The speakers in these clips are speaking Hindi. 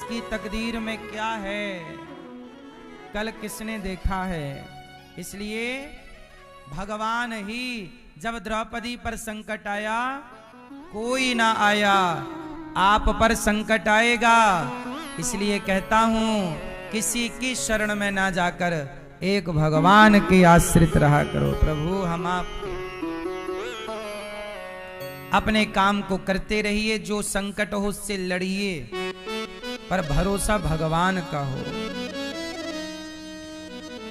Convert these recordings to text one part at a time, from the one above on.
की तकदीर में क्या है, कल किसने देखा है। इसलिए भगवान ही जब द्रौपदी पर संकट आया, कोई ना आया, आप पर संकट आएगा। इसलिए कहता हूं किसी की शरण में ना जाकर एक भगवान के आश्रित रहा करो। प्रभु हम आपके, अपने काम को करते रहिए, जो संकट हो उससे लड़िए, पर भरोसा भगवान का हो।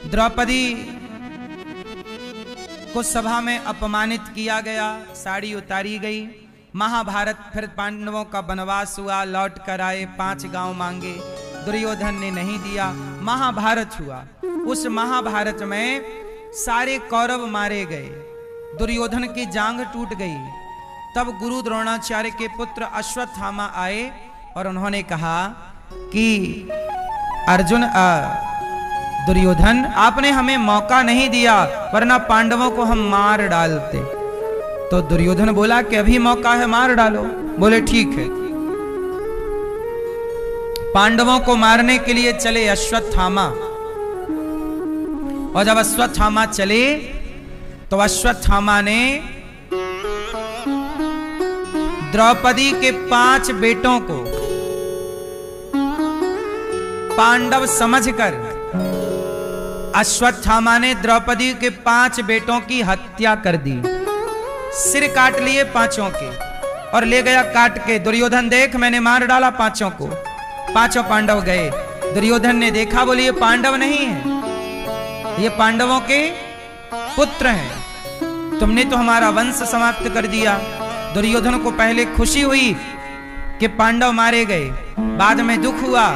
द्रौपदी को सभा में अपमानित किया गया, साड़ी उतारी गई। महाभारत, फिर पांडवों का वनवास हुआ, लौट कर आए, 5 गांव मांगे, दुर्योधन ने नहीं दिया। महाभारत हुआ, उस महाभारत में सारे कौरव मारे गए, दुर्योधन की जांघ टूट गई। तब गुरु द्रोणाचार्य के पुत्र अश्वत्थामा आए और उन्होंने कहा कि अर्जुन, दुर्योधन आपने हमें मौका नहीं दिया, वरना पांडवों को हम मार डालते। तो दुर्योधन बोला कि अभी मौका है, मार डालो। बोले ठीक है। पांडवों को मारने के लिए चले अश्वत्थामा, और जब अश्वत्थामा चले तो अश्वत्थामा ने द्रौपदी के 5 बेटों को पांडव समझकर अश्वत्थामा ने द्रौपदी के 5 बेटों की हत्या कर दी। सिर काट लिए 5 के और ले गया काट के। दुर्योधन देख, मैंने मार डाला 5 को। 5 पांडव गए। दुर्योधन ने देखा, बोले ये पांडव नहीं है, ये पांडवों के पुत्र हैं, तुमने तो हमारा वंश समाप्त कर दिया। दुर्योधन को पहले खुशी हुई कि पांडव मारे गए, बाद में दुख हुआ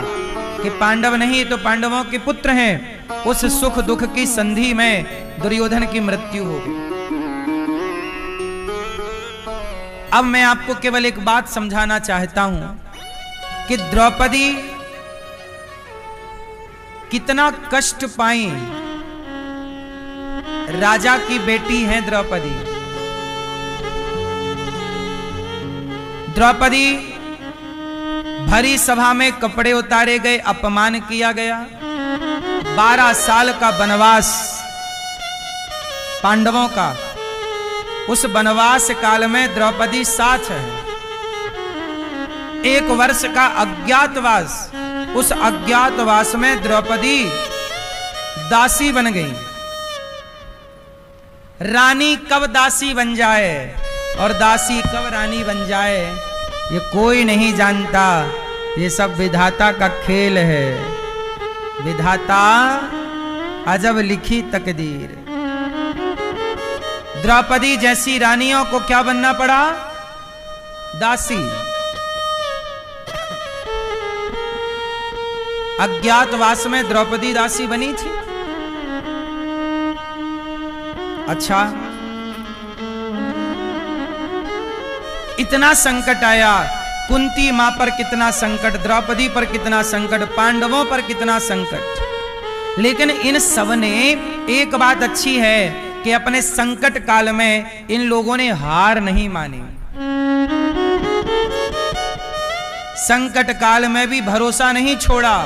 कि पांडव नहीं तो पांडवों के पुत्र हैं। उस सुख दुख की संधि में दुर्योधन की मृत्यु हो गई। अब मैं आपको केवल एक बात समझाना चाहता हूं कि द्रौपदी कितना कष्ट पाई। राजा की बेटी है द्रौपदी। द्रौपदी भरी सभा में कपड़े उतारे गए, अपमान किया गया। 12 साल का वनवास पांडवों का, उस वनवास काल में द्रौपदी साथ है। 1 वर्ष का अज्ञातवास, उस अज्ञातवास में द्रौपदी दासी बन गई। रानी कब दासी बन जाए और दासी कब रानी बन जाए, ये कोई नहीं जानता। ये सब विधाता का खेल है। विधाता अजब लिखी तकदीर। द्रौपदी जैसी रानियों को क्या बनना पड़ा? दासी। अज्ञातवास में द्रौपदी दासी बनी थी। अच्छा, इतना संकट आया। कुंती मां पर कितना संकट, द्रौपदी पर कितना संकट, पांडवों पर कितना संकट। लेकिन इन सब ने एक बात अच्छी है कि अपने संकट काल में इन लोगों ने हार नहीं मानी। संकट काल में भी भरोसा नहीं छोड़ा।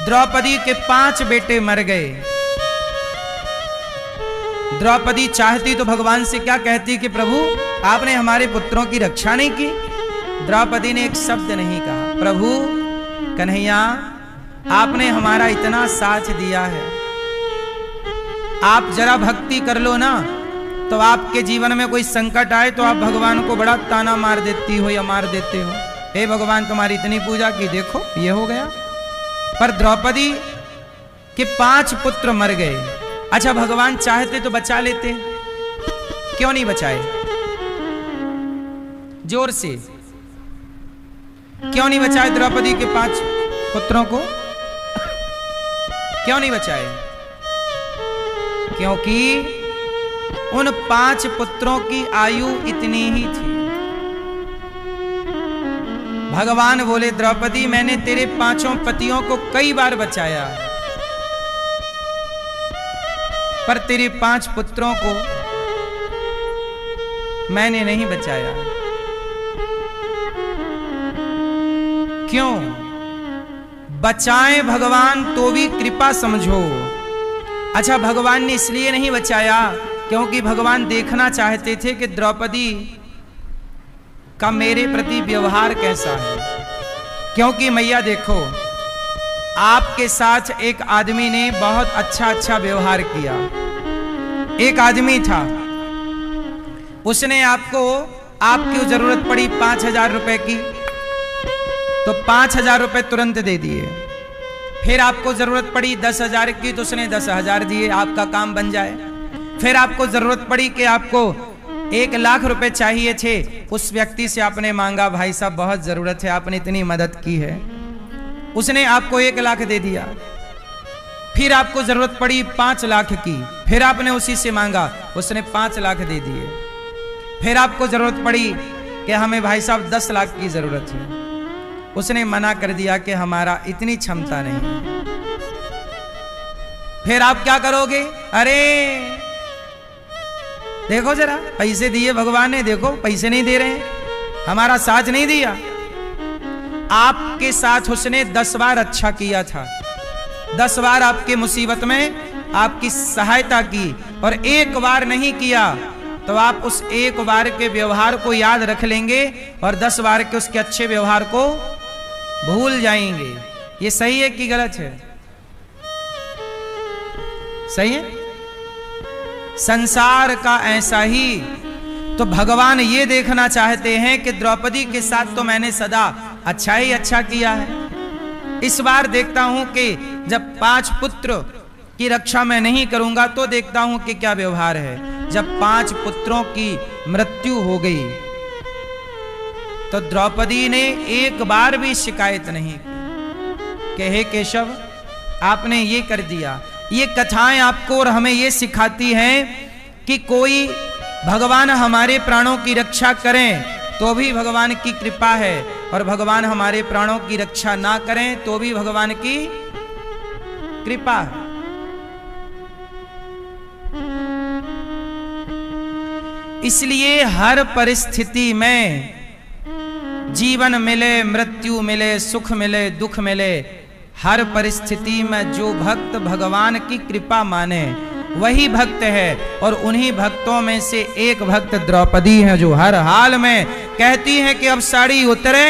द्रौपदी के 5 बेटे मर गए। द्रौपदी चाहती तो भगवान से क्या कहती कि प्रभु आपने हमारे पुत्रों की रक्षा नहीं की। द्रौपदी ने एक शब्द नहीं कहा। प्रभु कन्हैया, आपने हमारा इतना साथ दिया है, आप जरा भक्ति कर लो ना, तो आपके जीवन में कोई संकट आए तो आप भगवान को बड़ा ताना मार देती हो या मार देते हो। हे भगवान, तुम्हारी इतनी पूजा की, देखो ये हो गया। पर द्रौपदी के 5 पुत्र मर गए। अच्छा, भगवान चाहते तो बचा लेते, क्यों नहीं बचाए? जोर से क्यों नहीं बचाए द्रौपदी के 5 पुत्रों को? क्यों नहीं बचाए? क्योंकि उन 5 पुत्रों की आयु इतनी ही थी। भगवान बोले द्रौपदी, मैंने तेरे 5 पतियों को कई बार बचाया, पर तेरे 5 पुत्रों को मैंने नहीं बचाया। क्यों? बचाएं भगवान तो भी कृपा समझो। अच्छा, भगवान ने इसलिए नहीं बचाया क्योंकि भगवान देखना चाहते थे कि द्रौपदी का मेरे प्रति व्यवहार कैसा है। क्योंकि मैया देखो, आपके साथ एक आदमी ने बहुत अच्छा व्यवहार किया। एक आदमी था, उसने आपकी जरूरत पड़ी 5,000 रुपए की, तो 5,000 रुपए तुरंत दे दिए। फिर आपको जरूरत पड़ी 10,000 की, तो उसने 10,000 दिए, आपका काम बन जाए। फिर आपको जरूरत पड़ी कि आपको 1,00,000 रुपए चाहिए थे, उस व्यक्ति से आपने मांगा, भाई साहब बहुत जरूरत है, आपने इतनी मदद की है, उसने आपको 1,00,000 दे दिया। फिर आपको जरूरत पड़ी 5,00,000 की, फिर आपने उसी से मांगा, उसने 5,00,000 दे दिए। फिर आपको जरूरत पड़ी कि हमें भाई साहब 10,00,000 की जरूरत है, उसने मना कर दिया कि हमारा इतनी क्षमता नहीं। फिर आप क्या करोगे? अरे देखो जरा, पैसे दिए भगवान ने, देखो पैसे नहीं दे रहे हैं, हमारा साथ नहीं दिया। आपके साथ उसने 10 बार अच्छा किया था, 10 बार आपके मुसीबत में आपकी सहायता की, और 1 बार नहीं किया, तो आप उस 1 बार के व्यवहार को याद रख लेंगे और 10 बार के उसके अच्छे व्यवहार को भूल जाएंगे। ये सही है कि गलत है? सही है। संसार का ऐसा ही तो भगवान ये देखना चाहते हैं कि द्रौपदी के साथ तो मैंने सदा अच्छा ही अच्छा किया है। इस बार देखता हूं कि जब 5 पुत्र की रक्षा मैं नहीं करूंगा तो देखता हूं कि क्या व्यवहार है। जब 5 पुत्रों की मृत्यु हो गई तो द्रौपदी ने 1 बार भी शिकायत नहीं की कि हे केशव, आपने ये कर दिया। ये कथाएं आपको और हमें ये सिखाती हैं कि कोई भगवान हमारे प्राणों की रक्षा करें तो भी भगवान की कृपा है, और भगवान हमारे प्राणों की रक्षा ना करें तो भी भगवान की कृपा है। इसलिए हर परिस्थिति में, जीवन मिले, मृत्यु मिले, सुख मिले, दुख मिले, हर परिस्थिति में जो भक्त भगवान की कृपा माने वही भक्त है। और उन्हीं भक्तों में से एक भक्त द्रौपदी है, जो हर हाल में कहती है कि अब साड़ी उतरे,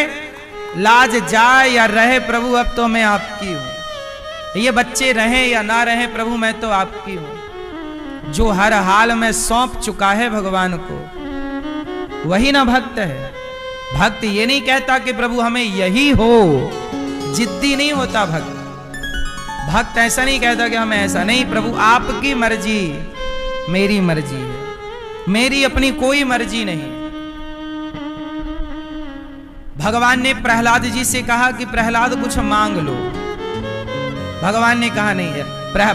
लाज जाए या रहे प्रभु, अब तो मैं आपकी हूं। ये बच्चे रहें या ना रहें प्रभु, मैं तो आपकी हूं। जो हर हाल में सौंप चुका है भगवान को, वही ना भक्त है। भक्त ये नहीं कहता कि प्रभु हमें यही हो, जिद्दी नहीं होता भक्त। भक्त ऐसा नहीं कहता कि हमें ऐसा नहीं, प्रभु आपकी मर्जी मेरी मर्जी है, मेरी अपनी कोई मर्जी नहीं। भगवान ने प्रहलाद जी से कहा कि प्रहलाद कुछ मांग लो। भगवान ने कहा नहीं है,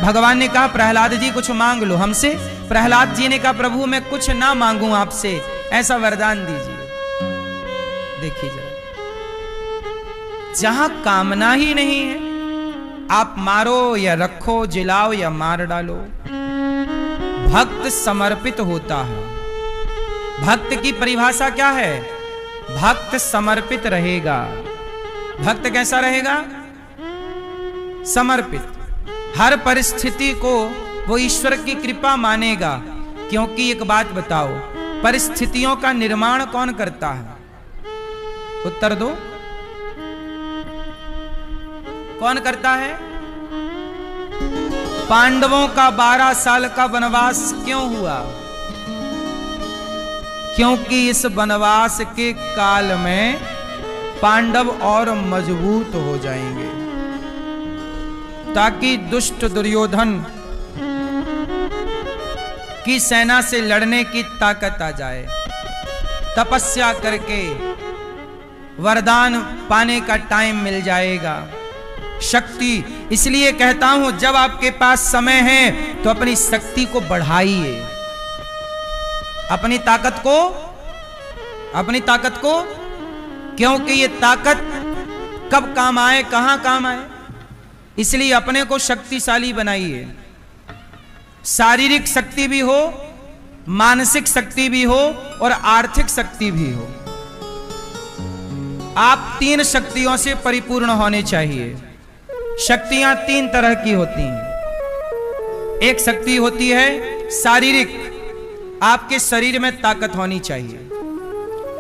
भगवान ने कहा प्रहलाद जी कुछ मांग लो हमसे। प्रहलाद जी ने कहा प्रभु मैं कुछ ना मांगू आपसे, ऐसा वरदान दीजिए। देखिए जरा, जहां कामना ही नहीं है, आप मारो या रखो, जिलाओ या मार डालो, भक्त समर्पित होता है। भक्त की परिभाषा क्या है? भक्त समर्पित रहेगा। भक्त कैसा रहेगा? समर्पित। हर परिस्थिति को वो ईश्वर की कृपा मानेगा। क्योंकि एक बात बताओ, परिस्थितियों का निर्माण कौन करता है? उत्तर दो, कौन करता है? पांडवों का 12 साल का वनवास क्यों हुआ? क्योंकि इस वनवास के काल में पांडव और मजबूत हो जाएंगे, ताकि दुष्ट दुर्योधन की सेना से लड़ने की ताकत आ जाए। तपस्या करके वरदान पाने का टाइम मिल जाएगा, शक्ति। इसलिए कहता हूं, जब आपके पास समय है तो अपनी शक्ति को बढ़ाइए, अपनी ताकत को, क्योंकि ये ताकत कब काम आए, कहां काम आए। इसलिए अपने को शक्तिशाली बनाइए। शारीरिक शक्ति भी हो, मानसिक शक्ति भी हो और आर्थिक शक्ति भी हो। आप 3 शक्तियों से परिपूर्ण होने चाहिए। शक्तियां तीन तरह की होती हैं। एक शक्ति होती है शारीरिक, आपके शरीर में ताकत होनी चाहिए,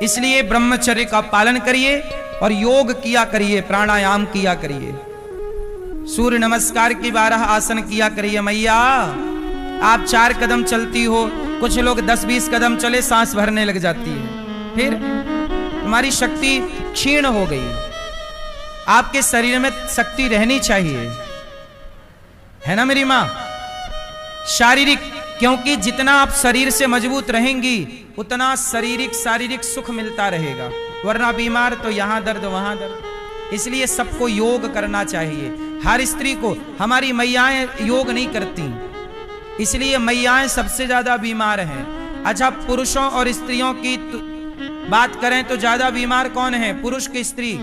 इसलिए ब्रह्मचर्य का पालन करिए और योग किया करिए, प्राणायाम किया करिए, सूर्य नमस्कार की 12 आसन किया करिए। मैया आप 4 कदम चलती हो, कुछ लोग 10-20 कदम चले सांस भरने लग जाती है, फिर तुम्हारी शक्ति क्षीण हो गई। आपके शरीर में शक्ति रहनी चाहिए, है ना मेरी मां? शारीरिक, क्योंकि जितना आप शरीर से मजबूत रहेंगी उतना शारीरिक सुख मिलता रहेगा, वरना बीमार तो यहां दर्द वहां दर्द। इसलिए सबको योग करना चाहिए। हर स्त्री को, हमारी मैयाएं योग नहीं करती, इसलिए मैयाएं सबसे ज्यादा बीमार हैं। अच्छा, पुरुषों और स्त्रियों की बात करें तो ज्यादा बीमार कौन है, पुरुष की स्त्री?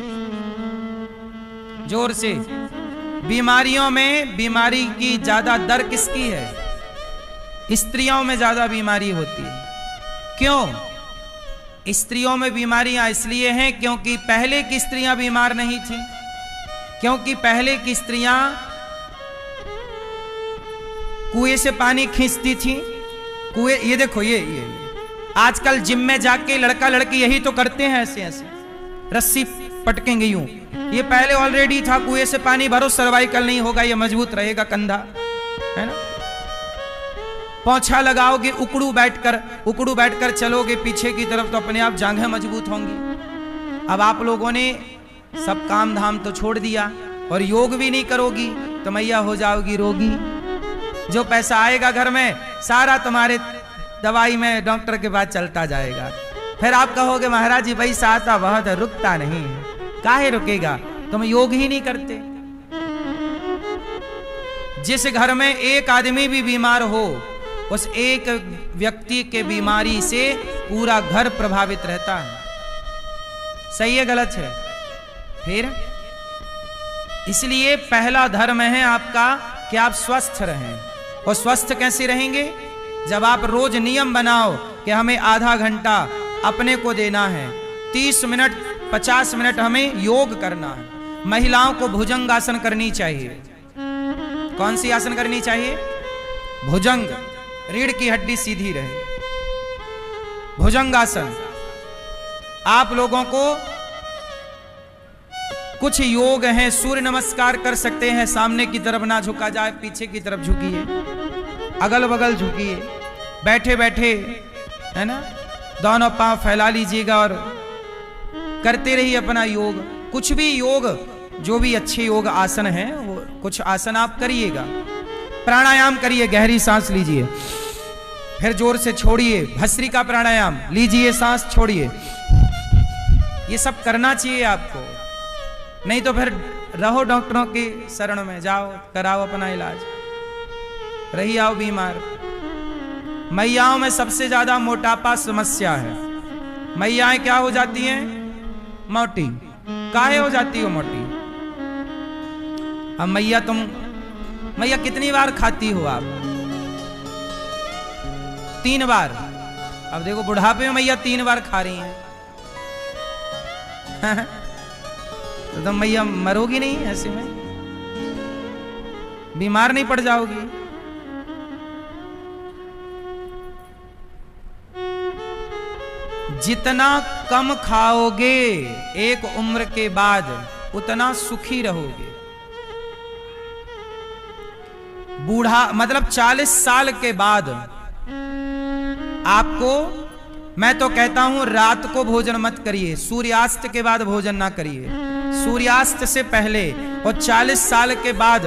जोर से। बीमारियों में बीमारी की ज्यादा दर किसकी है? स्त्रियों में ज्यादा बीमारी होती है। क्यों? स्त्रियों में बीमारियां इसलिए हैं क्योंकि पहले की स्त्रियां बीमार नहीं थी, क्योंकि पहले की स्त्रियां कुएं से पानी खींचती थी। कुएं, ये देखो, ये आजकल जिम में जाके लड़का लड़की यही तो करते हैं, ऐसे ऐसे रस्सी पटकेंगे यूं। ये पहले ऑलरेडी था, कुएं से पानी भरो, सर्वाइकल नहीं होगा, ये मजबूत रहेगा कंधा, है ना? पोंछा लगाओगे, उकड़ू बैठकर चलोगे पीछे की तरफ तो अपने आप जांघें मजबूत होंगी। अब आप लोगों ने सब काम धाम तो छोड़ दिया और योग भी नहीं करोगी तो मैया हो जाओगी रोगी। जो पैसा आएगा घर में सारा तुम्हारे दवाई में डॉक्टर के पास चलता जाएगा। फिर आप कहोगे महाराज जी पैसा आता बहुत है, रुकता नहीं है। काहे रुकेगा? तुम योग ही नहीं करते। जिस घर में एक आदमी भी बीमार हो, उस एक व्यक्ति के बीमारी से पूरा घर प्रभावित रहता है। सही है गलत है? फिर इसलिए पहला धर्म है आपका कि आप स्वस्थ रहें। और स्वस्थ कैसे रहेंगे? जब आप रोज नियम बनाओ कि हमें आधा घंटा अपने को देना है, 30 मिनट 50 मिनट हमें योग करना है। महिलाओं को भुजंग आसन करनी चाहिए। कौन सी आसन करनी चाहिए? भुजंग, रीढ़ की हड्डी सीधी रहे, भुजंगासन। आप लोगों को कुछ योग हैं, सूर्य नमस्कार कर सकते हैं, सामने की तरफ ना झुका जाए, पीछे की तरफ झुकिए, अगल बगल झुकिए, बैठे बैठे, है ना, दोनों पांव फैला लीजिएगा और करते रहिए अपना योग। कुछ भी योग, जो भी अच्छे योग आसन हैं वो कुछ आसन आप करिएगा। प्राणायाम करिए, गहरी सांस लीजिए, फिर जोर से छोड़िए, भस्त्रिका प्राणायाम लीजिए, सांस छोड़िए। ये सब करना चाहिए आपको, नहीं तो फिर रहो डॉक्टरों के शरण में, जाओ कराओ अपना इलाज, रही आओ बीमार। मैयाओं में सबसे ज्यादा मोटापा समस्या है। मैयाएं क्या हो जाती हैं? मोटी। काहे हो जाती हो मोटी? अब मैया कितनी बार खाती हो आप? 3 बार। अब देखो बुढ़ापे में मैया 3 बार खा रही हैं। तो तुम मैया मरोगी नहीं ऐसे में? बीमार नहीं पड़ जाओगी? जितना कम खाओगे एक उम्र के बाद उतना सुखी रहोगे। बूढ़ा मतलब 40 साल के बाद आपको, मैं तो कहता हूं रात को भोजन मत करिए, सूर्यास्त के बाद भोजन ना करिए, सूर्यास्त से पहले। और 40 साल के बाद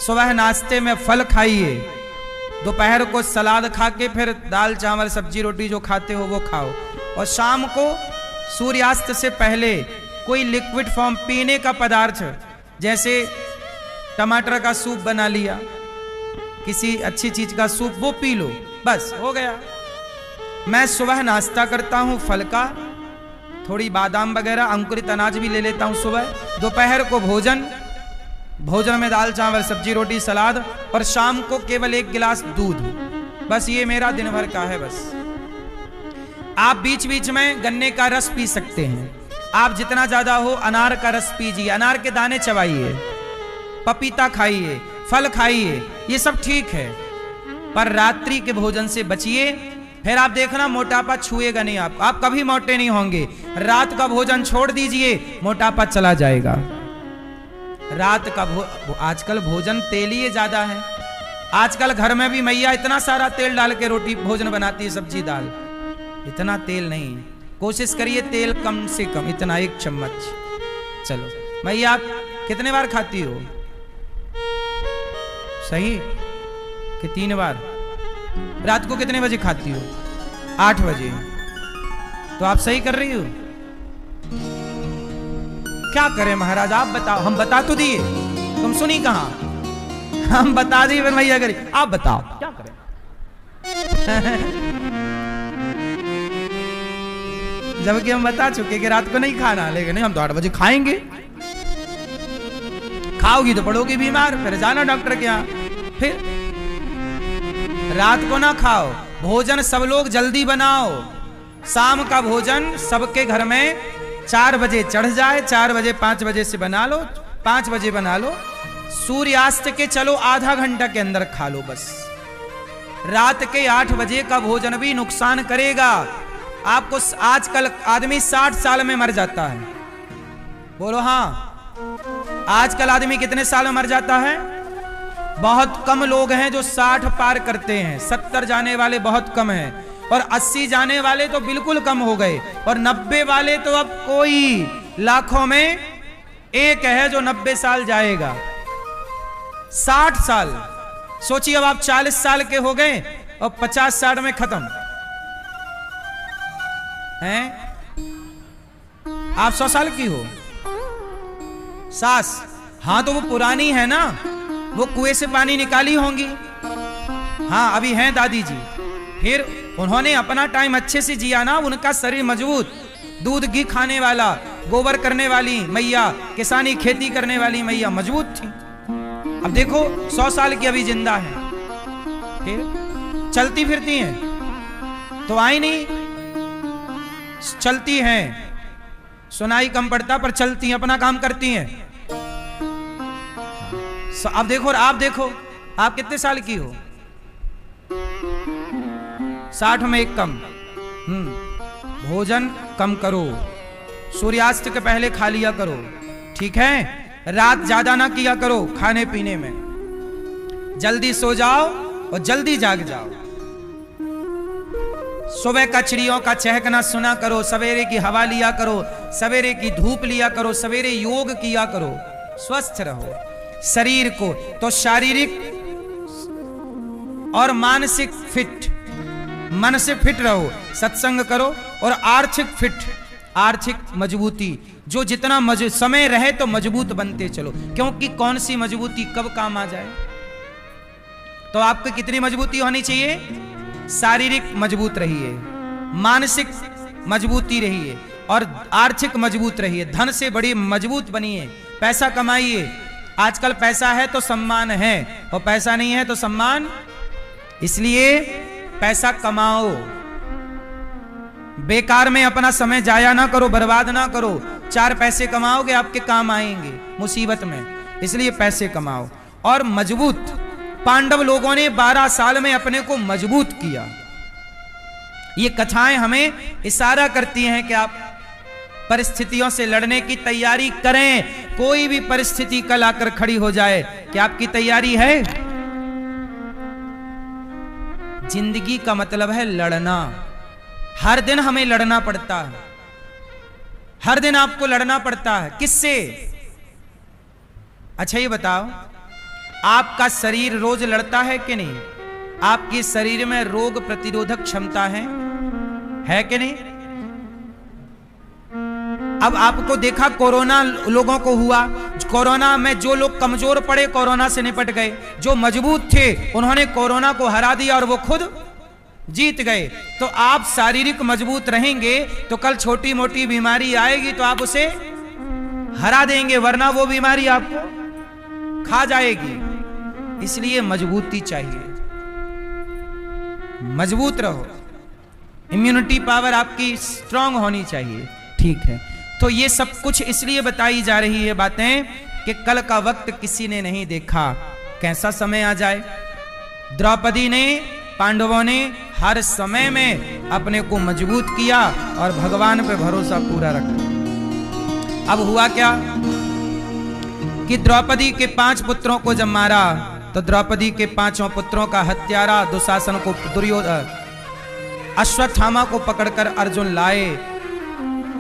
सुबह नाश्ते में फल खाइए, दोपहर को सलाद खा के फिर दाल चावल सब्जी रोटी जो खाते हो वो खाओ, और शाम को सूर्यास्त से पहले कोई लिक्विड फॉर्म पीने का पदार्थ, जैसे टमाटर का सूप बना लिया, किसी अच्छी चीज का सूप, वो पी लो, बस हो गया। मैं सुबह नाश्ता करता हूं फल का, थोड़ी बादाम वगैरह अंकुरित अनाज भी ले लेता हूं सुबह। दोपहर को भोजन में दाल चावल सब्जी रोटी सलाद, और शाम को केवल 1 गिलास दूध। बस ये मेरा दिन भर का है। बस आप बीच बीच में गन्ने का रस पी सकते हैं। आप जितना ज्यादा हो अनार का रस पीजिए, अनार के दाने चबाइए, पपीता खाइए, फल खाइए, ये सब ठीक है, पर रात्रि के भोजन से बचिए। फिर आप देखना मोटापा छुएगा नहीं आपको, आप कभी मोटे नहीं होंगे। रात का भोजन छोड़ दीजिए, मोटापा चला जाएगा। रात का आजकल भोजन तेलीय ज्यादा है। आजकल घर में भी मैया इतना सारा तेल डाल के रोटी भोजन बनाती है, सब्जी दाल, इतना तेल नहीं। कोशिश करिए तेल कम से कम, इतना 1 चम्मच। चलो मैया, आप कितने बार खाती हो? सही कि 3 बार? रात को कितने बजे खाती हो? 8 बजे। तो आप सही कर रही हो। क्या करें महाराज, आप बताओ। हम बता तो दिए, तुम सुनी कहां? हम बता दिए, फिर मैया करी। आप बताओ क्या करें। जबकि हम बता चुके कि रात को नहीं खाना, लेकिन नहीं, हम तो 8 बजे खाएंगे। खाओगी तो पड़ोगी बीमार, फिर जाना डॉक्टर के यहाँ। फिर रात को ना खाओ, भोजन सब लोग जल्दी बनाओ। शाम का भोजन सबके घर में 4 बजे चढ़ जाए, 4 बजे 5 बजे से बना लो, 5 बजे बना लो। सूर्यास्त के चलो आधा घंटा के अंदर खा लो बस। रात के 8 बजे का भोजन भी नुकसान करेगा आपको। आजकल आदमी 60 साल में मर जाता है। बोलो हाँ, आजकल आदमी कितने साल में मर जाता है? बहुत कम लोग हैं जो 60 पार करते हैं। 70 जाने वाले बहुत कम हैं, और 80 जाने वाले तो बिल्कुल कम हो गए, और 90 वाले तो अब कोई लाखों में एक है जो 90 साल जाएगा। 60 साल सोचिए, अब आप 40 साल के हो गए और 50-60 में खत्म हैं। आप 100 साल की हो। सास, हाँ तो वो पुरानी है ना, वो कुएं से पानी निकाली होंगी। हाँ अभी हैं दादी जी, फिर उन्होंने अपना टाइम अच्छे से जिया ना, उनका शरीर मजबूत, दूध घी खाने वाला, गोबर करने वाली मैया, किसानी खेती करने वाली मैया मजबूत थी। अब देखो 100 साल की अभी जिंदा है, फिर चलती फिरती हैं तो आई नहीं, चलती हैं, सुनाई कम पड़ता पर चलती हैं, अपना काम करती हैं। अब देखो, और आप देखो, आप कितने साल की हो? 60 में एक कम। भोजन कम करो, सूर्यास्त के पहले खा लिया करो, ठीक है? रात ज्यादा ना किया करो खाने पीने में। जल्दी सो जाओ और जल्दी जाग जाओ। सुबह का चिड़ियों का चहकना सुना करो, सवेरे की हवा लिया करो, सवेरे की धूप लिया करो, सवेरे योग किया करो। स्वस्थ रहो शरीर को, तो शारीरिक और मानसिक फिट, मन से फिट रहो, सत्संग करो, और आर्थिक फिट, आर्थिक मजबूती, जो जितना समय रहे तो मजबूत बनते चलो, क्योंकि कौन सी मजबूती कब काम आ जाए। तो आपको कितनी मजबूती होनी चाहिए? शारीरिक मजबूत रहिए, मानसिक मजबूती रहिए, और आर्थिक मजबूत रहिए। धन से बड़ी मजबूत बनिए, पैसा कमाइए। आजकल पैसा है तो सम्मान है, और पैसा नहीं है तो सम्मान। इसलिए पैसा कमाओ, बेकार में अपना समय जाया ना करो, बर्बाद ना करो। 4 पैसे कमाओगे आपके काम आएंगे मुसीबत में, इसलिए पैसे कमाओ। और मजबूत, पांडव लोगों ने 12 साल में अपने को मजबूत किया। ये कथाएं हमें इशारा करती हैं कि आप परिस्थितियों से लड़ने की तैयारी करें। कोई भी परिस्थिति कल आकर खड़ी हो जाए, क्या आपकी तैयारी है? जिंदगी का मतलब है लड़ना। हर दिन हमें लड़ना पड़ता है, हर दिन आपको लड़ना पड़ता है। किससे? अच्छा ये बताओ, आपका शरीर रोज लड़ता है कि नहीं? आपके शरीर में रोग प्रतिरोधक क्षमता है कि नहीं? अब आपको देखा कोरोना लोगों को हुआ, कोरोना में जो लोग कमजोर पड़े कोरोना से निपट गए, जो मजबूत थे उन्होंने कोरोना को हरा दिया और वो खुद जीत गए। तो आप शारीरिक मजबूत रहेंगे तो कल छोटी मोटी बीमारी आएगी तो आप उसे हरा देंगे, वरना वो बीमारी आपको खा जाएगी। इसलिए मजबूती चाहिए, मजबूत रहो, इम्यूनिटी पावर आपकी स्ट्रांग होनी चाहिए, ठीक है? तो ये सब कुछ इसलिए बताई जा रही है बातें कि कल का वक्त किसी ने नहीं देखा, कैसा समय आ जाए। द्रौपदी ने, पांडवों ने हर समय में अपने को मजबूत किया और भगवान पे भरोसा पूरा रखा। अब हुआ क्या कि द्रौपदी के 5 पुत्रों को जब मारा तो द्रौपदी के 5 पुत्रों का हत्यारा दुशासन को, अश्वत्थामा को पकड़कर अर्जुन लाए।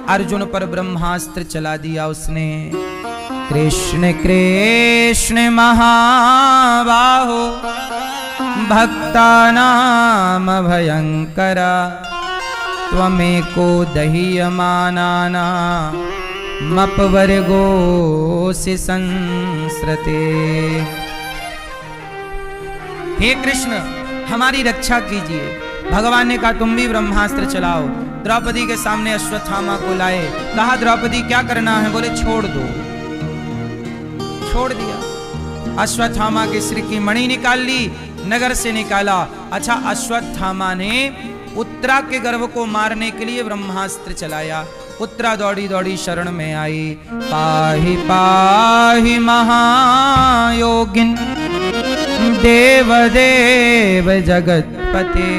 अर्जुन पर ब्रह्मास्त्र चला दिया उसने। कृष्ण कृष्ण महाबाहो भक्तानाम भयंकरा त्वमेको दह्यमानाना मपवर्गोऽसि संस्रते। हे कृष्ण, हमारी रक्षा कीजिए। भगवान ने कहा तुम भी ब्रह्मास्त्र चलाओ। द्रौपदी के सामने अश्वत्थामा को लाए, कहा द्रौपदी क्या करना है? बोले छोड़ दो। छोड़ दिया। अश्वत्थामा के सिर की मणि निकाल ली, नगर से निकाला। अच्छा, अश्वत्थामा ने उत्तरा के गर्भ को मारने के लिए ब्रह्मास्त्र चलाया। उत्तरा दौड़ी दौड़ी शरण में आई। पाहि पाहि महायोगिन देव देव जगत्पते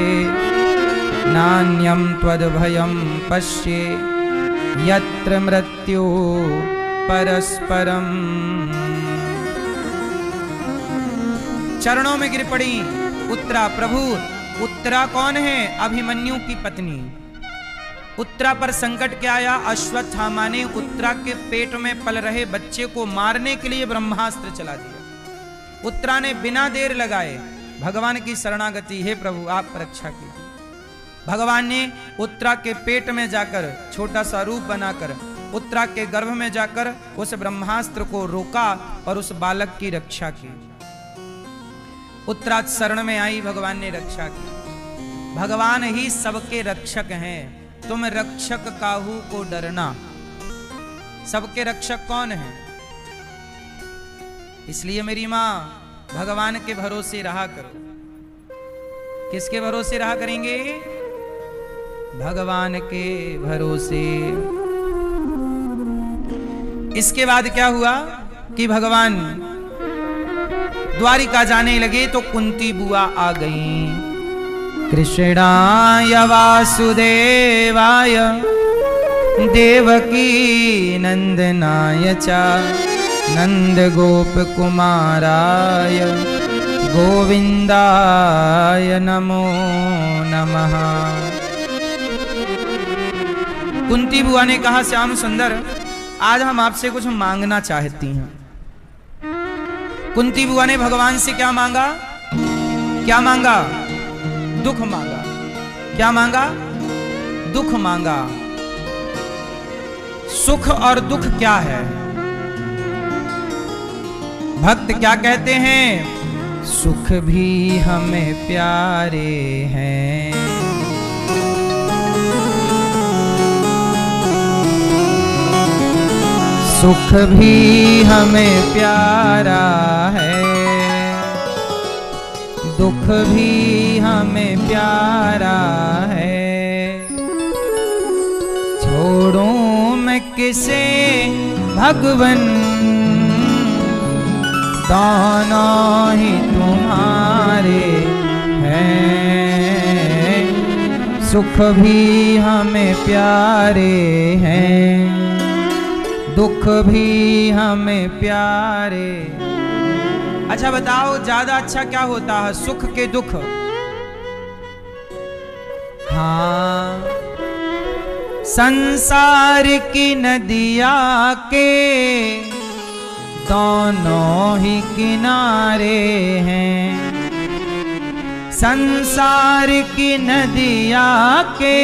नान्यं त्वद्भयं पश्ये यत्र मृत्यु परस्परम। चरणों में गिर पड़ी उत्तरा। प्रभु, उत्तरा कौन है? अभिमन्यु की पत्नी। उत्तरा पर संकट क्या आया? अश्वत्थामा ने उत्तरा के पेट में पल रहे बच्चे को मारने के लिए ब्रह्मास्त्र चला दिया। उत्तरा ने बिना देर लगाए भगवान की शरणागति, हे प्रभु आप रक्षा कीजिए। भगवान ने उत्तरा के पेट में जाकर छोटा सा रूप बनाकर उत्तरा के गर्भ में जाकर उस ब्रह्मास्त्र को रोका और उस बालक की रक्षा की। उत्तरा शरण में आई, भगवान ने रक्षा की। भगवान ही सबके रक्षक हैं। तुम रक्षक काहू को डरना। सबके रक्षक कौन है? इसलिए मेरी मां, भगवान के भरोसे रहा करो। किसके भरोसे रहा करेंगे? भगवान के भरोसे। इसके बाद क्या हुआ कि भगवान द्वारिका जाने लगे तो कुंती बुआ आ गईं। कृष्णाय वासुदेवाय देवकी नंदनाय च नंद गोप कुमाराय गोविंदाय नमो नमः। कुंती बुआ ने कहा, श्याम सुंदर, आज हम आपसे कुछ मांगना चाहती हैं। कुंती बुआ ने भगवान से क्या मांगा? क्या मांगा? दुख मांगा। क्या मांगा? दुख मांगा। सुख और दुख क्या है? भक्त क्या कहते हैं? सुख भी हमें प्यारे हैं, सुख भी हमें प्यारा है, दुख भी हमें प्यारा है। छोड़ूं मैं किसे भगवन, दोनों ही तुम्हारे हैं। सुख भी हमें प्यारे हैं, दुख भी हमें प्यारे। अच्छा बताओ, ज्यादा अच्छा क्या होता है, सुख के दुख? हाँ, संसार की नदिया के दोनों ही किनारे हैं, संसार की नदिया के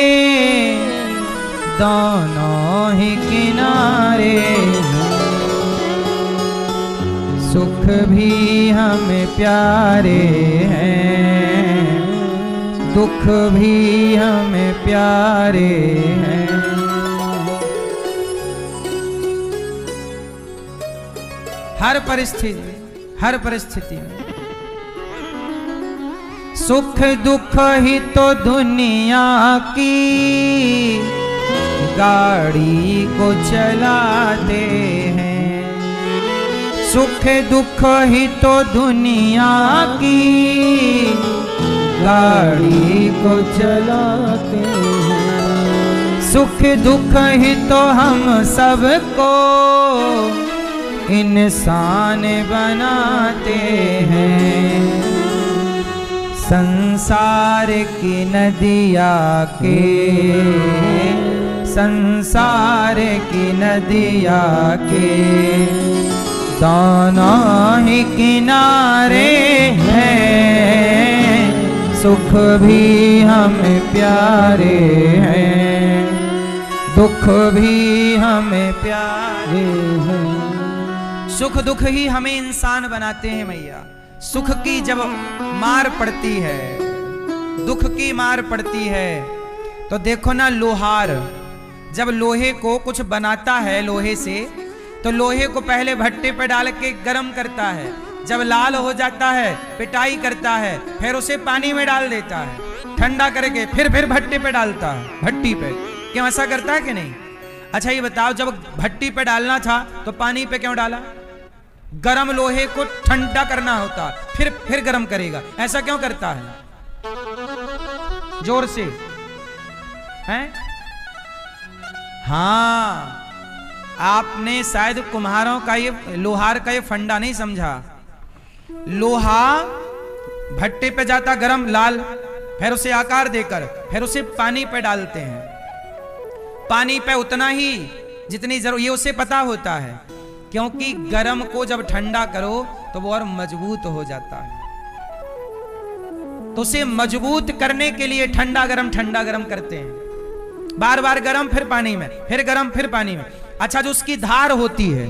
दोनों ही किनारे हैं। सुख भी हमें प्यारे हैं, दुख भी हमें प्यारे हैं। हर परिस्थिति में सुख दुख ही तो दुनिया की गाड़ी को चलाते हैं। सुख दुख ही तो दुनिया की गाड़ी को चलाते हैं। सुख दुख ही तो हम सबको इंसान बनाते हैं। संसार की नदिया के, संसार की नदिया के दोनों ही किनारे हैं। सुख भी हमें प्यारे हैं, दुख भी हमें प्यारे हैं। सुख दुख ही हमें इंसान बनाते हैं मैया। सुख की जब मार पड़ती है, दुख की मार पड़ती है, तो देखो ना लोहार जब लोहे को कुछ बनाता है लोहे से, तो लोहे को पहले भट्टे पे डाल के गर्म करता है, जब लाल हो जाता है पिटाई करता है, फिर उसे पानी में डाल देता है ठंडा करके, फिर भट्टे पे डालता है, भट्टी पे। क्यों ऐसा करता है कि नहीं? अच्छा ये बताओ, जब भट्टी पे डालना था तो पानी पे क्यों डाला? गरम लोहे को ठंडा करना होता, फिर गरम करेगा। ऐसा क्यों करता है? जोर से हैं? हाँ, आपने शायद कुम्हारों का ये, लोहार का ये फंडा नहीं समझा। लोहा भट्टे पे जाता गरम लाल, फिर उसे आकार देकर फिर उसे पानी पे डालते हैं। पानी पे उतना ही जितनी जरूर, ये उसे पता होता है, क्योंकि गरम को जब ठंडा करो तो वो और मजबूत हो जाता है। तो उसे मजबूत करने के लिए ठंडा गरम करते हैं। बार बार गरम, फिर पानी में, फिर गरम, फिर पानी में। अच्छा, जो उसकी धार होती है,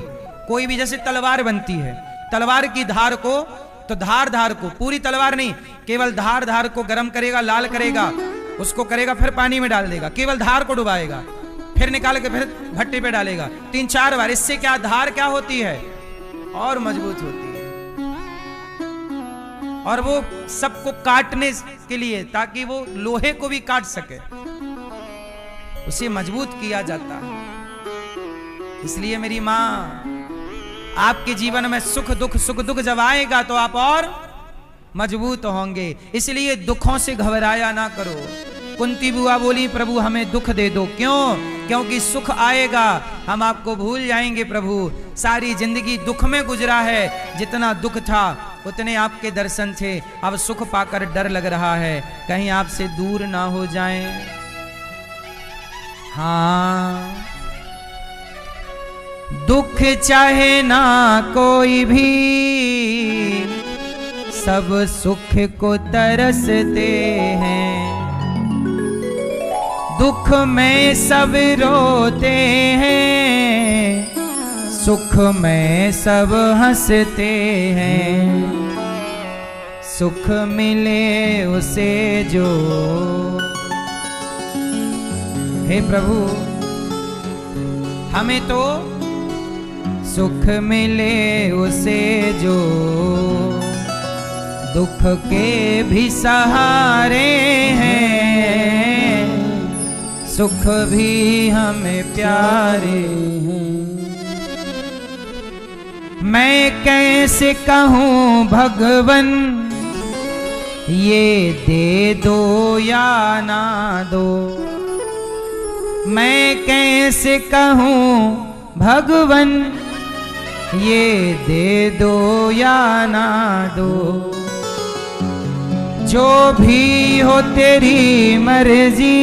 कोई भी जैसे तलवार बनती है, तलवार की धार को, तो धार को, पूरी तलवार नहीं, केवल धार को गरम करेगा, लाल करेगा, उसको करेगा, फिर पानी में डाल देगा, केवल धार को डुबाएगा, फिर निकाल के फिर भट्टी पे डालेगा 3-4 बार। इससे क्या धार क्या होती है? और मजबूत होती है, और वो सबको काटने के लिए, ताकि वो लोहे को भी काट सके, उसे मजबूत किया जाता है। इसलिए मेरी मां, आपके जीवन में सुख दुख जब आएगा तो आप और मजबूत होंगे। इसलिए दुखों से घबराया ना करो। कुंती बुआ बोली, प्रभु हमें दुख दे दो। क्यों? क्योंकि सुख आएगा हम आपको भूल जाएंगे प्रभु। सारी जिंदगी दुख में गुजरा है, जितना दुख था उतने आपके दर्शन थे। अब सुख पाकर डर लग रहा है कहीं आपसे दूर ना हो जाएं। हाँ, दुख चाहे ना कोई भी, सब सुख को तरसते हैं। दुख में सब रोते हैं, सुख में सब हंसते हैं। सुख मिले उसे जो, हे प्रभु हमें तो सुख मिले उसे जो दुख के भी सहारे हैं। सुख भी हमें प्यारे हैं। मैं कैसे कहूँ भगवन, ये दे दो या ना दो। मैं कैसे कहूँ भगवन, ये दे दो या ना दो। जो भी हो तेरी मर्जी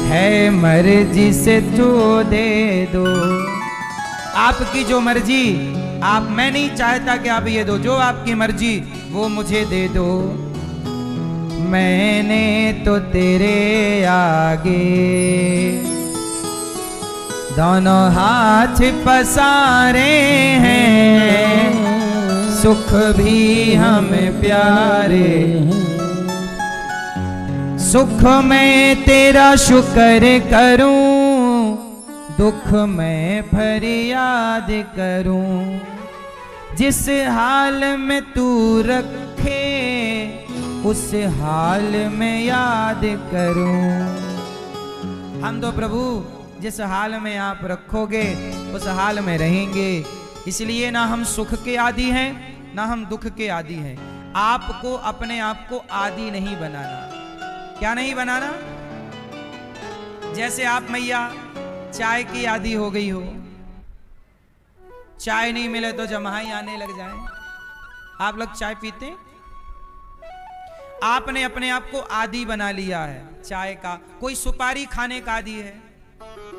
है, मर्जी से तू दे दो। आपकी जो मर्जी, आप, मैं नहीं चाहता कि आप ये दो, जो आपकी मर्जी वो मुझे दे दो। मैंने तो तेरे आगे दोनों हाथ पसारे हैं। सुख भी हमें प्यारे हैं। सुख में तेरा शुक्र करूं, दुख में फरियाद करूं। जिस हाल में तू रखे, उस हाल में याद करूं। हम तो प्रभु जिस हाल में आप रखोगे उस हाल में रहेंगे। इसलिए ना हम सुख के आदी हैं ना हम दुख के आदी हैं। आपको अपने आप को आदी नहीं बनाना। क्या नहीं बनाना? जैसे आप मैया चाय की आदी हो गई हो, चाय नहीं मिले तो जमाई आने लग जाए। आप लोग चाय पीते हैं? आपने अपने आप को आदी बना लिया है चाय का। कोई सुपारी खाने का आदी है,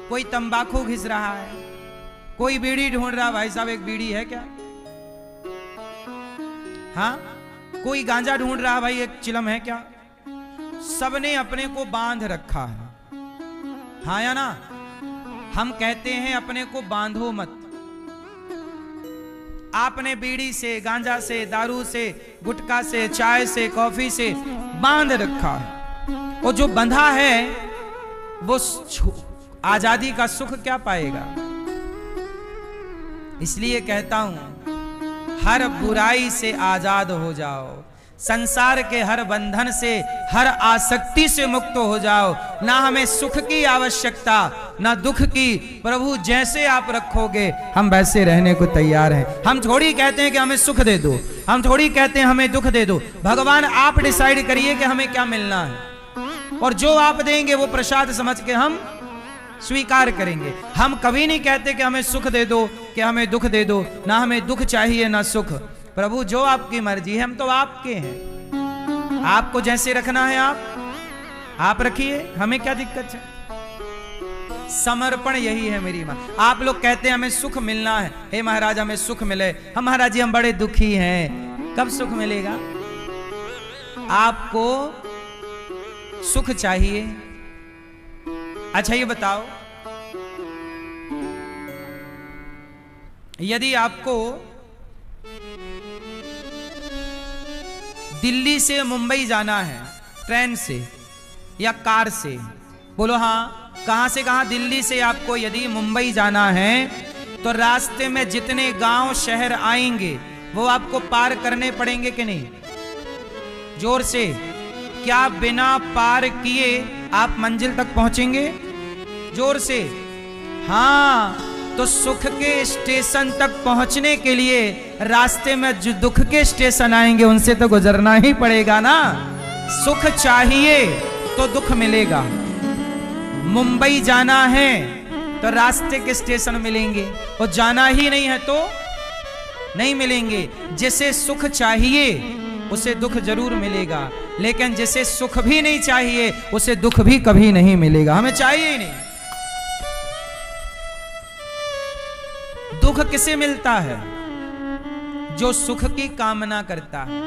कोई तंबाकू घिस रहा है, कोई बीड़ी ढूंढ रहा। भाई साहब एक बीड़ी है क्या? हाँ, कोई गांजा ढूंढ रहा, भाई एक चिलम है क्या? सबने अपने को बांध रखा है। हाँ या ना? हम कहते हैं अपने को बांधो मत। आपने बीड़ी से, गांजा से, दारू से, गुटखा से, चाय से, कॉफी से बांध रखा है। वो जो बंधा है वो आजादी का सुख क्या पाएगा? इसलिए कहता हूं हर बुराई से आजाद हो जाओ, संसार के हर बंधन से, हर आसक्ति से मुक्त हो जाओ। ना हमें सुख की आवश्यकता ना दुख की। प्रभु जैसे आप रखोगे हम वैसे रहने को तैयार हैं। हम थोड़ी कहते हैं कि हमें सुख दे दो, हम थोड़ी कहते हैं हमें दुख दे दो। भगवान आप डिसाइड करिए कि हमें क्या मिलना है, और जो आप देंगे वो प्रसाद समझ के हम स्वीकार करेंगे। हम कभी नहीं कहते कि हमें सुख दे दो, कि हमें दुख दे दो। ना हमें दुख चाहिए ना सुख। प्रभु जो आपकी मर्जी है, हम तो आपके हैं। आपको जैसे रखना है आप रखिए, हमें क्या दिक्कत है? समर्पण यही है मेरी मां। आप लोग कहते हैं हमें सुख मिलना है, हे महाराज हमें सुख मिले। हम महाराज जी हम बड़े दुखी हैं। कब सुख मिलेगा? आपको सुख चाहिए। अच्छा ये बताओ, यदि आपको दिल्ली से मुंबई जाना है ट्रेन से या कार से, बोलो हाँ, कहां से कहां? दिल्ली से आपको यदि मुंबई जाना है तो रास्ते में जितने गांव शहर आएंगे वो आपको पार करने पड़ेंगे कि नहीं? जोर से। क्या बिना पार किए आप मंजिल तक पहुंचेंगे? जोर से। हाँ, तो सुख के स्टेशन तक पहुंचने के लिए रास्ते में जो दुख के स्टेशन आएंगे उनसे तो गुजरना ही पड़ेगा ना। सुख चाहिए तो दुख मिलेगा। मुंबई जाना है तो रास्ते के स्टेशन मिलेंगे, और जाना ही नहीं है तो नहीं मिलेंगे। जिसे सुख चाहिए उसे दुख जरूर मिलेगा, लेकिन जिसे सुख भी नहीं चाहिए उसे दुख भी कभी नहीं मिलेगा। हमें चाहिए ही नहीं। दुख किसे मिलता है? जो सुख की कामना करता है।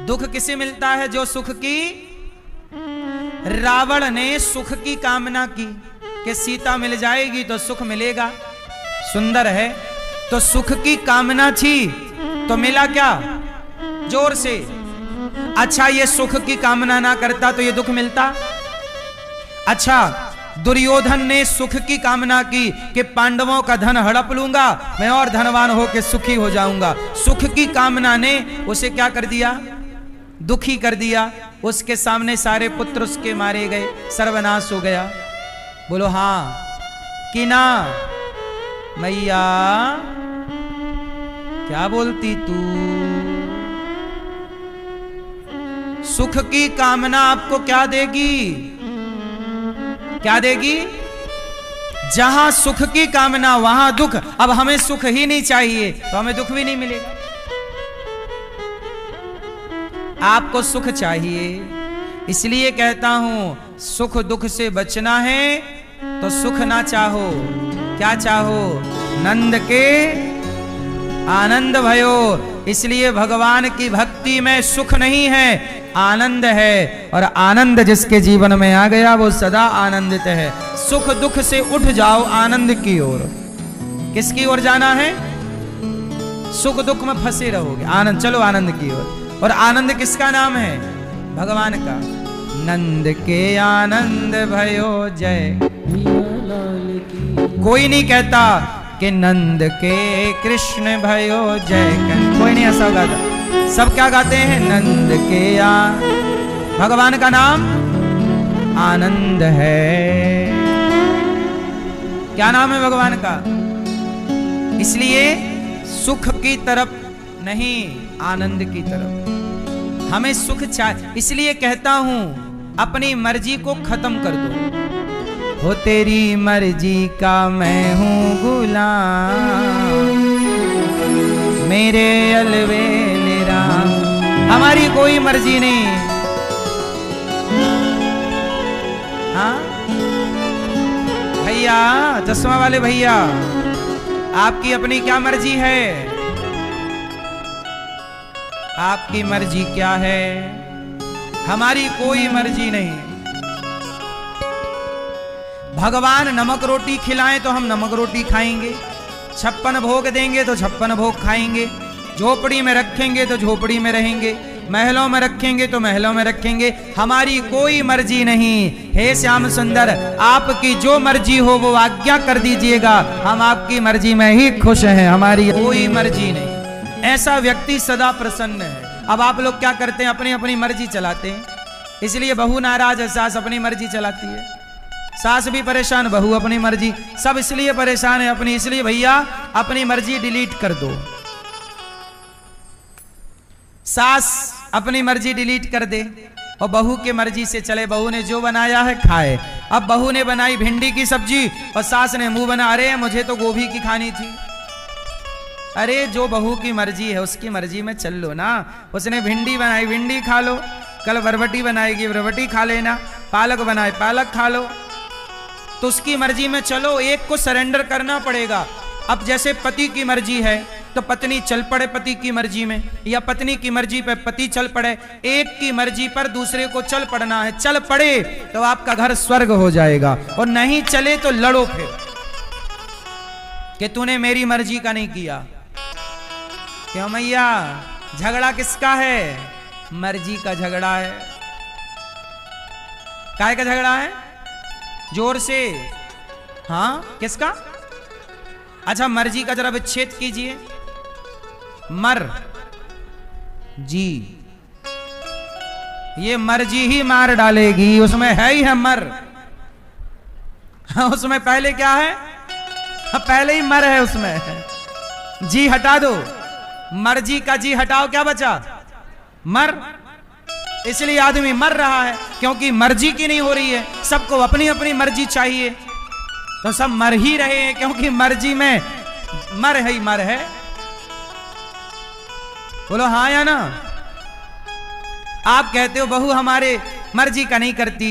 दुख किसे मिलता है? जो सुख की। रावण ने सुख की कामना की कि सीता मिल जाएगी तो सुख मिलेगा, सुंदर है, तो सुख की कामना थी तो मिला क्या? जोर से। अच्छा ये सुख की कामना ना करता तो ये दुख मिलता? अच्छा दुर्योधन ने सुख की कामना की कि पांडवों का धन हड़प लूंगा मैं और धनवान होकर सुखी हो जाऊंगा। सुख की कामना ने उसे क्या कर दिया? दुखी कर दिया। उसके सामने सारे पुत्र उसके मारे गए, सर्वनाश हो गया। बोलो हाँ कि ना? मैया क्या बोलती तू? सुख की कामना आपको क्या देगी? क्या देगी? जहां सुख की कामना वहां दुख। अब हमें सुख ही नहीं चाहिए तो हमें दुख भी नहीं मिलेगा। आपको सुख चाहिए, इसलिए कहता हूं सुख दुख से बचना है तो सुख ना चाहो। क्या चाहो? नंद के आनंद भयो। इसलिए भगवान की भक्ति में सुख नहीं है, आनंद है। और आनंद जिसके जीवन में आ गया वो सदा आनंदित है। सुख दुख से उठ जाओ आनंद की ओर। किसकी ओर जाना है? सुख दुख में फंसे रहोगे, आनंद। चलो आनंद की ओर। और आनंद किसका नाम है? भगवान का। नंद के आनंद भयो जय। कोई नहीं कहता कि नंद के कृष्ण भयो जय। कोई नहीं ऐसा गाता। सब क्या गाते हैं? नंद के भगवान का नाम आनंद है। क्या नाम है भगवान का? इसलिए सुख की तरफ नहीं, आनंद की तरफ। हमें सुख चाहिए, इसलिए कहता हूं अपनी मर्जी को खत्म कर दो। हो तेरी मर्जी का मैं हूं गुलाम, मेरे अलवेले राम। हमारी कोई मर्जी नहीं। हाँ भैया, चश्मा वाले भैया, आपकी अपनी क्या मर्जी है? आपकी मर्जी क्या है? हमारी कोई मर्जी नहीं। भगवान नमक रोटी खिलाएं तो हम नमक रोटी खाएंगे, 56 भोग देंगे तो 56 भोग खाएंगे, झोपड़ी में रखेंगे तो झोपड़ी में रहेंगे, महलों में रखेंगे तो महलों में रखेंगे। हमारी कोई मर्जी नहीं। हे श्याम सुंदर, आपकी जो मर्जी हो वो आज्ञा कर दीजिएगा, हम आपकी मर्जी में ही खुश हैं, हमारी कोई मर्जी नहीं। ऐसा व्यक्ति सदा प्रसन्न है। अब आप लोग क्या करते हैं? अपनी अपनी मर्जी चलाते हैं। इसलिए बहू नाराज है, सास अपनी मर्जी चलाती है, सास भी परेशान, बहू अपनी मर्जी, सब इसलिए परेशान है अपनी। इसलिए भैया अपनी मर्जी डिलीट कर दो। सास अपनी मर्जी डिलीट कर दे और बहू के मर्जी से चले। बहू ने जो बनाया है खाए। अब बहू ने बनाई भिंडी की सब्जी और सास ने मुंह बना, अरे मुझे तो गोभी की खानी थी। अरे जो बहू की मर्जी है उसकी मर्जी में चल लो ना। उसने भिंडी बनाई, भिंडी खा लो, कल बरबटी बनाएगी, बरबटी खा लेना, पालक बनाए, पालक खा लो, तो उसकी मर्जी में चलो। एक को सरेंडर करना पड़ेगा। अब जैसे पति की मर्जी है तो पत्नी चल पड़े पति की मर्जी में, या पत्नी की मर्जी पे पति चल पड़े। एक की मर्जी पर दूसरे को चल पड़ना है। चल पड़े तो आपका घर स्वर्ग हो जाएगा, और नहीं चले तो लड़ो फिर कि तूने मेरी मर्जी का नहीं किया। क्यों मैया? झगड़ा किसका है? मर्जी का झगड़ा है। काय का झगड़ा है? जोर से। हाँ, किसका? अच्छा, मर्जी का जरा विच्छेद कीजिए। मर जी, ये मर्जी ही मार डालेगी, उसमें है ही है मर। उसमें पहले क्या है? पहले ही मर है उसमें। जी हटा दो, मर्जी का जी हटाओ, क्या बचा? मर। इसलिए आदमी मर रहा है, क्योंकि मर्जी की नहीं हो रही है। सबको अपनी अपनी मर्जी चाहिए, तो सब मर ही रहे हैं, क्योंकि मर्जी में मर है ही मर है। बोलो हाँ या ना? आप कहते हो बहू हमारे मर्जी का नहीं करती,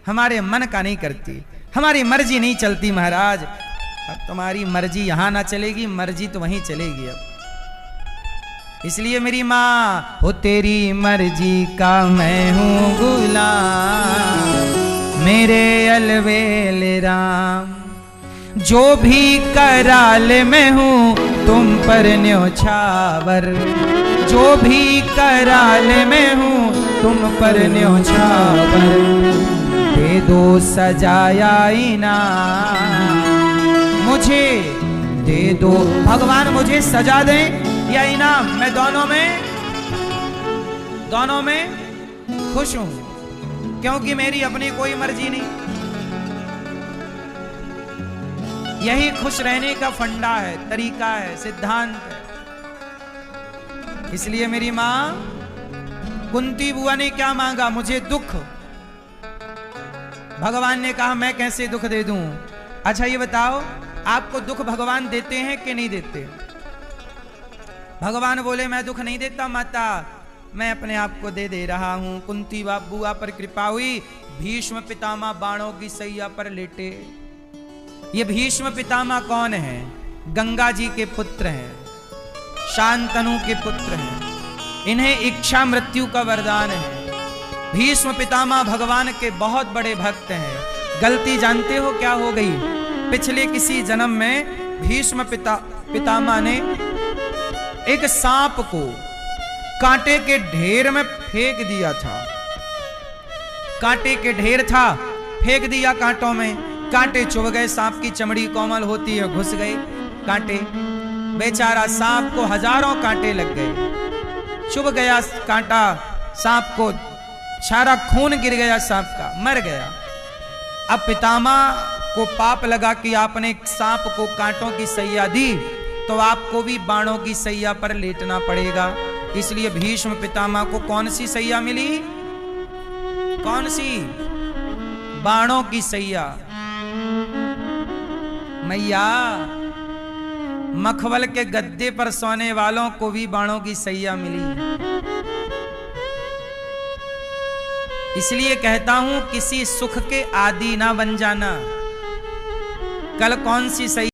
हमारे मन का नहीं करती, हमारी मर्जी नहीं चलती। महाराज, अब तुम्हारी मर्जी यहां ना चलेगी, मर्जी तो वहीं चलेगी। अब इसलिए मेरी माँ, हो तेरी मर्जी का मैं हूं गुलाम, मेरे अलवेले राम। जो भी कराल में हूं तुम पर न्योछावर, जो भी कराल में हूं तुम पर न्योछावर। दे दो सजाया इनाम, मुझे दे दो। भगवान मुझे सजा दें या इनाम, मैं दोनों में खुश हूं, क्योंकि मेरी अपनी कोई मर्जी नहीं। यही खुश रहने का फंडा है, तरीका है, सिद्धांत है। इसलिए मेरी मां कुंती बुआ ने क्या मांगा? मुझे दुख। भगवान ने कहा मैं कैसे दुख दे दूं? अच्छा ये बताओ, आपको दुख भगवान देते हैं कि नहीं देते? भगवान बोले मैं दुख नहीं देता माता, मैं अपने आप को दे रहा हूं। कुंती बुआ पर कृपा हुई, भीष्म पितामह बाणों की सैया पर लेटे। ये भीष्म पितामह कौन है? गंगा जी के पुत्र हैं, शांतनु के पुत्र हैं। इन्हें इच्छा मृत्यु का वरदान है। भीष्म पितामह भगवान के बहुत बड़े भक्त हैं। गलती जानते हो क्या हो गई? पिछले किसी जन्म में भीष्म पितामह ने एक सांप को कांटे के ढेर में फेंक दिया था। कांटे के ढेर था, फेंक दिया कांटों में, कांटे चुभ गए। सांप की चमड़ी कोमल होती है, घुस गए कांटे। बेचारा सांप को हजारों कांटे लग गए, चुभ गया कांटा सांप को, सारा खून गिर गया सांप का, मर गया। अब पितामह को पाप लगा कि आपने सांप को कांटों की सैया दी, तो आपको भी बाणों की सैया पर लेटना पड़ेगा। इसलिए भीष्म पितामह को कौन सी सैया मिली? कौन सी? बाणों की सैया। मैया, मखमल के गद्दे पर सोने वालों को भी बाणों की सैया मिली। इसलिए कहता हूं, किसी सुख के आदी ना बन जाना। कल कौन सी सैया